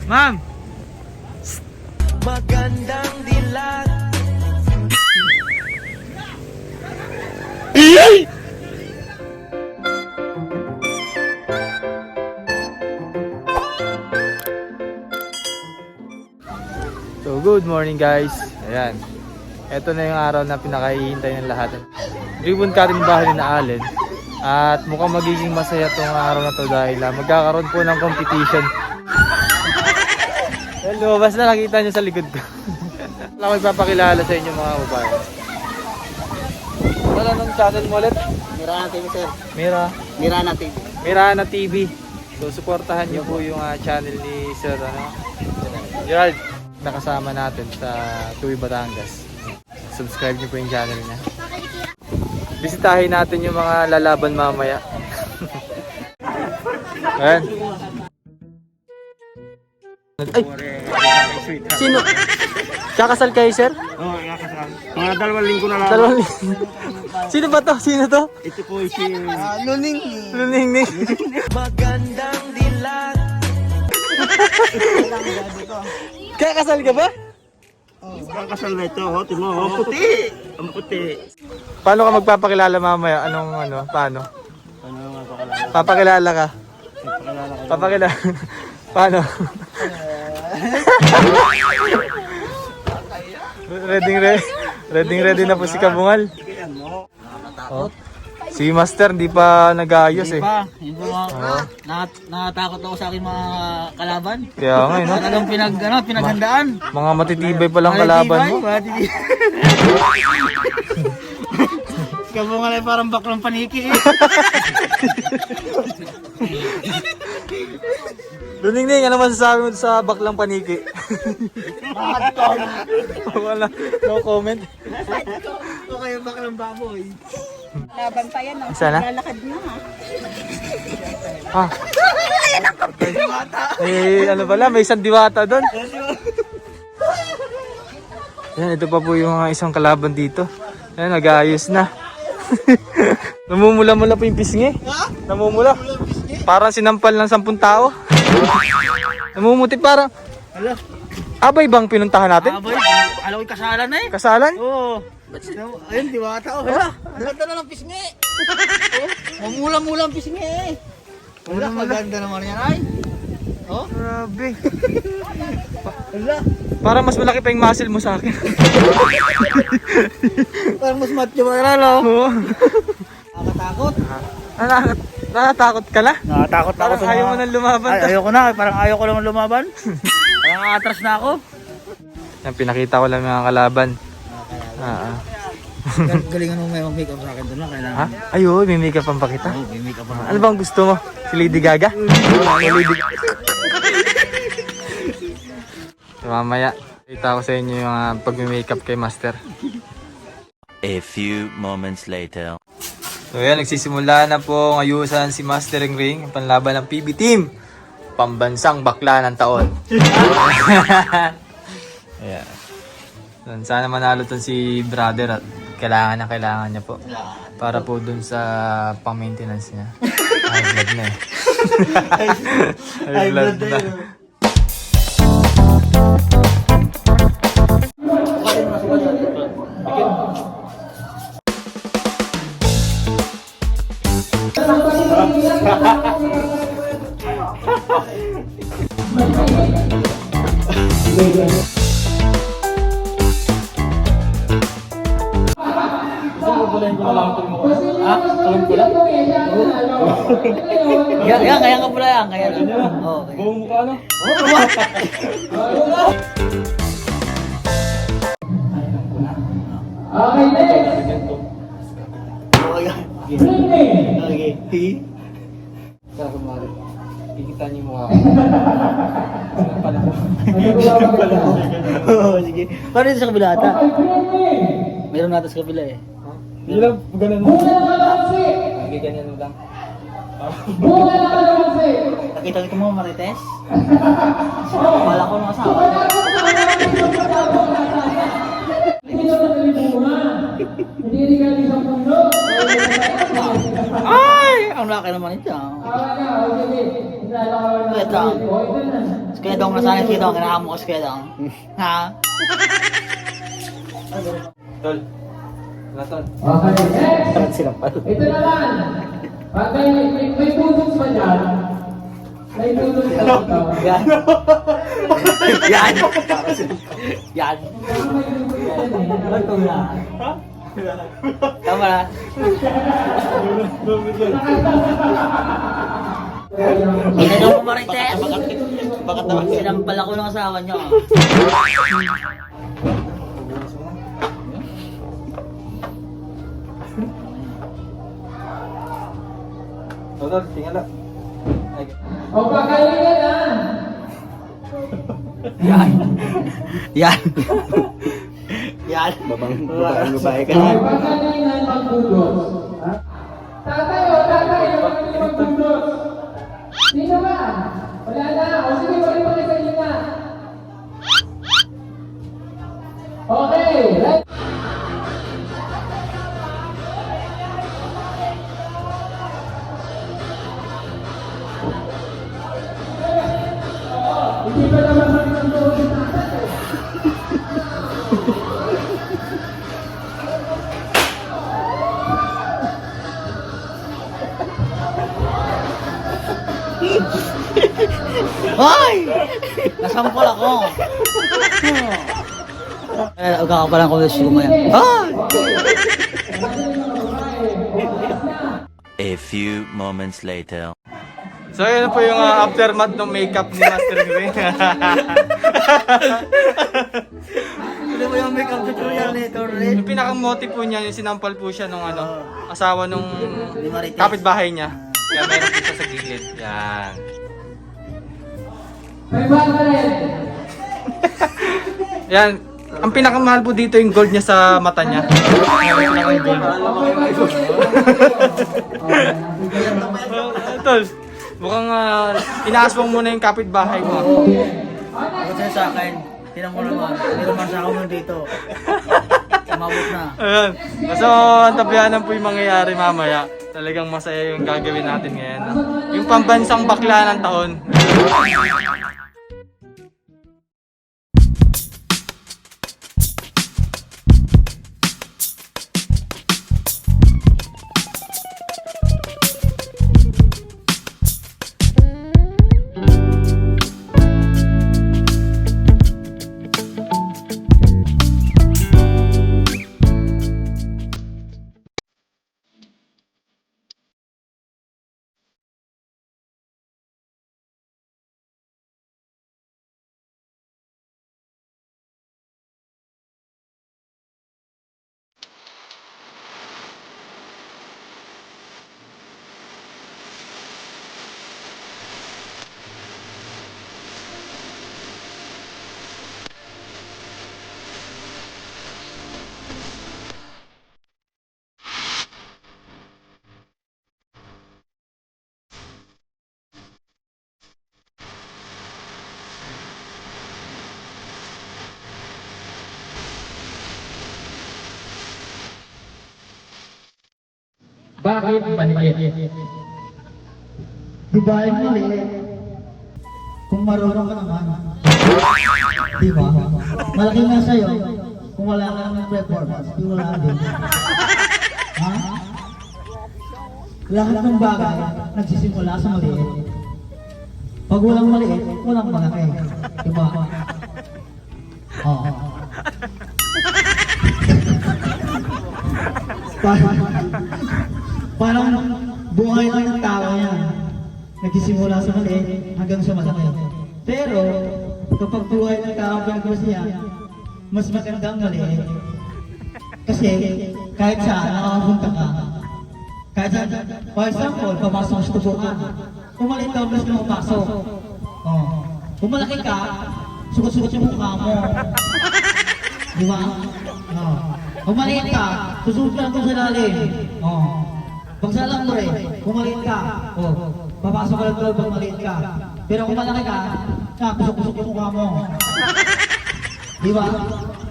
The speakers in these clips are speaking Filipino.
Ma'am! Magandang dilat. So good morning guys. Ayan. Ito na yung araw na pinakahihintay ng lahat. Ribbon cutting bahay na Allen. At mukhang magiging masaya tong araw na to dahil magkakaroon po ng competition. Hello, basta nakita nyo sa likod ko. Wala ko ipapakilala sa inyo mga kababayan. Wala nung channel mo ulit? Mirana TV, sir. Mirana TV. Mirana TV. So suportahan nyo po yung channel ni Sir Gerald. Nakasama natin sa Tuwi Batangas. Subscribe nyo po yung channel niya. Bisitahin natin yung mga lalaban mamaya. Ayan. Ay! Sino? Kakasal kayo, sir? Oo, nakasal. Mga 2 linggo na lang. 2 linggo. Sino ba to? Sino to? Ito po si Luning. Luningning. Magandang dilat. Kakasal ka ba? Kakasal na ito, ho. Timo, ho. Puti. Ang puti. Paano ka magpapakilala mamaya? Paano? Ano nga pakilala? Papakilala ka? Papakilala. Paano? ready na po si Kabungal. Oh. Si Master hindi pa nag-aayos eh. Hindi pa. Nakatakot ako sa aking mga kalaban. Kaya nga no. Talagang pinaghandaan. Mga matitibay pa lang kalaban mo. Kabungal ay parang baklang paniki eh. Luningning, ano masasabi mo sa baklang paniki? Wala, no comment. Okay, baklang baboy. Laban pa yan, no? Sana? Lalakad na, ha? Ano pala, may isang diwata doon. Yan, ito pa po yung isang kalaban dito. Yan, nag-aayos na. Namumula-mula po yung pisngi. Namumula. Parang sinampal ng 10 tao. Namumuti parang. Abay bang pinuntahan natin? Baboy, alam ko kasalan na eh. Kasalan? Oo. Ayun, diwata oh. Hala, ang ganda na ng pisngi. Mamula-mula ang pisngi eh. Wala, maganda naman yan ay. Oh? Grabe. Wala. Parang mas malaki pa yung muscle mo sa akin. Parang mas macho ba na, no? Oo. Nakatakot. Natatakot ka na? Nakatakot ako Parang sa ayaw mo nang lumaban. Ay, ayoko na, parang ayaw ko lang lumaban. Parang atras na ako. Yan, pinakita ko lang mga kalaban. Galingan mo may make-up sa akin doon lang, kailangan. Ha? Ayun, may makeup pang pakita. Oo, may make-up pa. Ano bang gusto mo? Si Lady Gaga? So, mamaya, kita ko sa inyo yung pag-makeup kay Master. A few moments later. So yan, nagsisimula na po ayusan si Master Ring, ang panlaban ng PB Team. Pambansang bakla ng taon. Ayan. Sana manalo ton si brother at kailangan niya po. Para po dun sa pang-maintenance niya. High blood na eh. High blood na. Yan, kaya ka pula yan, kaya lang. Oo, kaya. Buong mukha no? Okay. Tara kumari. Ikita niyo yung mukha ko. Oo, sige. Paano dito sa kabila ata? Meron natin sa kabila eh. Hindi lang, ganun mo. Hindi ganyan mo lang. Nakita mo, Marites? Wala ko ng asawa. Ay! Ang laki naman ito. Kuya Dong. Si Kuya Dong nasaan si Kuya Dong? Kinakam mo ko si Kuya Dong. Ha? Tol. Wala, Tol. Ito naman. Pag may tutos pa dyan, may tutos pa dito. Yan. Yan. Yan. Ito na. Tama na. Ginagawa mo Marites. Sinampal ako ng asawa niyo. Tol, tingala. O pagalingan na. Yan. Yan. Yan. Babang babae ka O na. pagalingan magbudos. Tatay o tatay, magaling magbudos. Sino ba? Wala na. O sige, wala pa sa inyo na. Okay. Right. Hindi ba naman magbudos si tatay? Hoy! Nasampol ako. Eh, huwag ka palang kulis ko ngayon. Hoy! A few moments later. So, yun po yung aftermath ng makeup ni Master Green. Ano mo yung makeup tutorial ni Torren? Yung pinaka-motive po niya, yung sinampal po siya nung asawa nung Ni Marites. kapitbahay niya. Kaya meron po siya sa gilid. Yan. May bagalit. Yan. Ang pinakamahal po dito yung gold niya sa mata niya. Yung pinaka-gold. Tol, mukhang inaaswang muna yung kapitbahay mo. Ako sa'yo sa akin. Tinan mo naman. Hindi naman sa ako mo dito. Umabot na. Ayan. So, tabihanan po yung mangyayari mamaya. Talagang masaya yung gagawin natin ngayon. Yung pambansang bakla ng taon. Bakit maliit? Di ba yung maliit? Kung marunong ka naman. Di ba? Malaki nga sa'yo. Kung wala ka naman performance, di wala din. Ha? Lahat ng bagay nagsisimula sa maliit. Pag walang maliit, walang malaki. Di ba? Oo. Parang buhay lang ng tao yan. Nagsisimula sa maliit hanggang sa malaki. Pero kapag buhay ng tao pinag-usiya, mas magandang maliit. Kasi kahit saan nakakapunta ka, kahit saan, for example, papasok sa tubo ka, kung maliit ka, mas na papasok. Oh. Kung malaki ka, sugot-sugot yung mukha mo. Di ba? Oh. Kung maliit ka, susunod ka lang kung sa lalim. Oh. Pagsalang mo rin, kung maliit ka, papasok ka lang pag maliit ka. Pero kung malaki ka, kusok-kusok yung mukha mo. Di ba?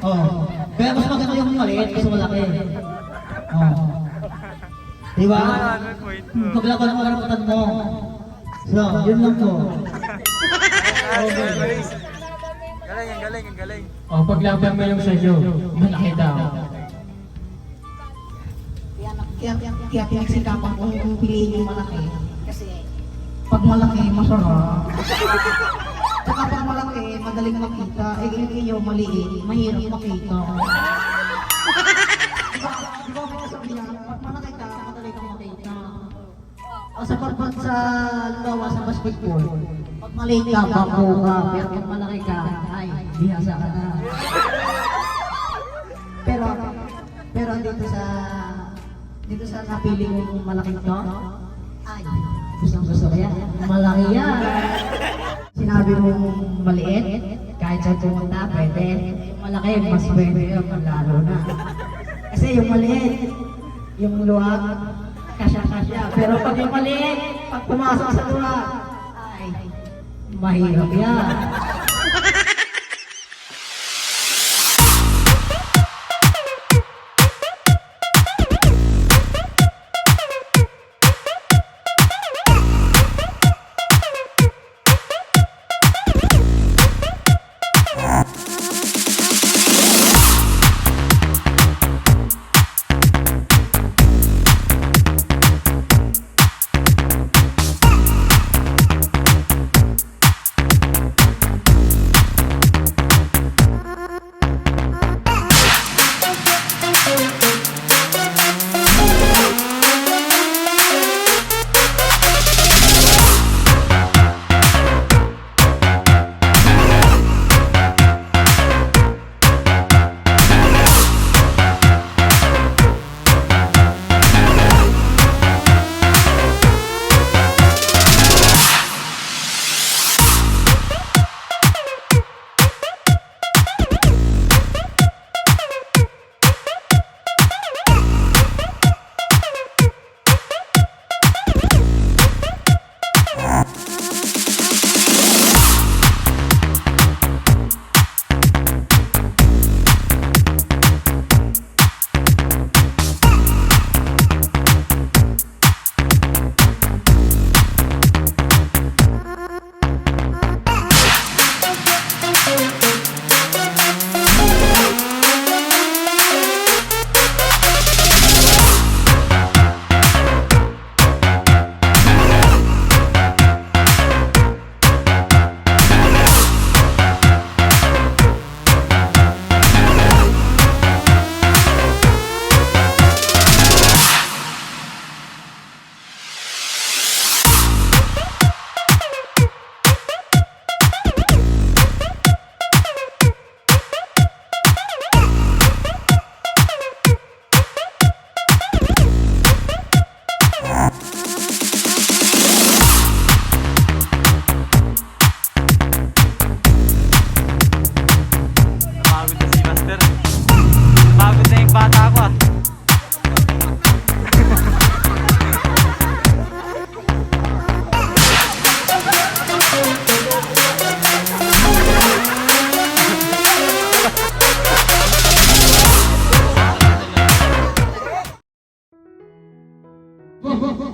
Oh. Kaya mas maganda yung maliit kasi malaki. Oh. Di ba? Paglaban ang karapatan mo. So, yun lang po. Galing. O, paglaban mo yung sa'yo, malaki daw. Kaya pinagsikapan kong piliin yung malaki. Kasi pag malaki, masarap. Saka pag malaki, madaling makita. Iyo, maliit, mahirap makita. Di ba may kasabihan, pag malaki ka, madali kang makita. O sa pagpag sa lawa sa basketball, pag maliit ka, bako ka. Pero pag malaki ka, ay, bihasa ka na. Pero dito sa napili kong malaking to, ay, gusto ko yan. Malaki yan. Sinabi mo maliit, kahit sa pumunta, pwede. Yung malaki, mas pwede yun, lalo na. Kasi yung maliit, yung luwag, kasya-kasya. Pero pag yung maliit, pag pumasok sa luwag, ay, mahirap yan.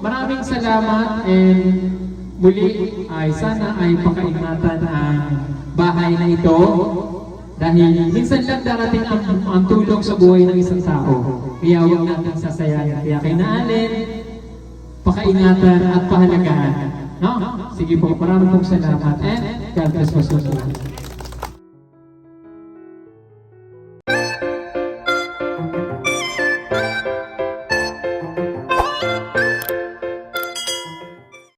Maraming salamat and muli ay sana ay pakaingatan ang bahay na ito dahil minsan lang darating ang tulong sa buhay ng isang tao. Kaya huwag natin sasayangin. Kaya kinaalin, pakaingatan at pahalagahan. No? Sige po, maraming pong salamat and God bless po.